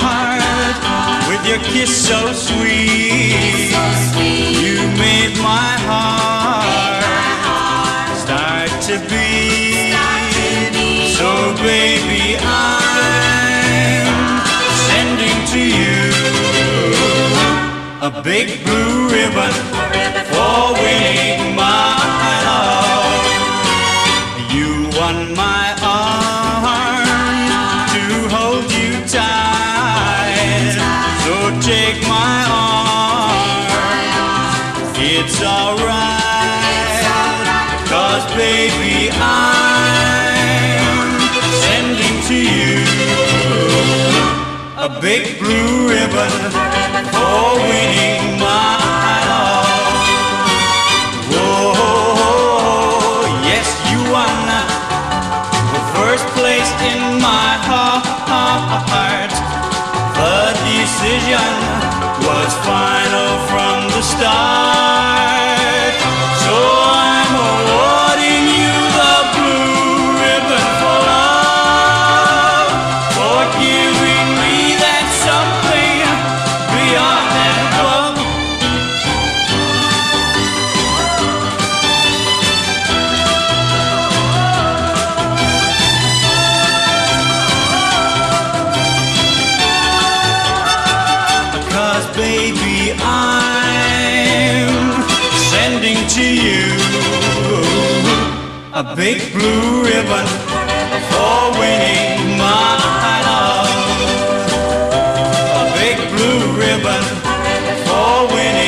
heart with your kiss so sweet. You made my heart start to beat. So baby, I'm sending to you a big blue ribbon for winning my love. You won my arm to hold you tight. So take my arm, it's alright. 'Cause baby, I'm sending to you a big blue ribbon for winning my love. Whoa, yes, you won the first place in my heart. The decision was final from the start. So I'm awarding you the blue ribbon for love, for giving me that something beyond and above. Because baby, I'm sending to you a big blue ribbon for winning my love. A big blue ribbon for winning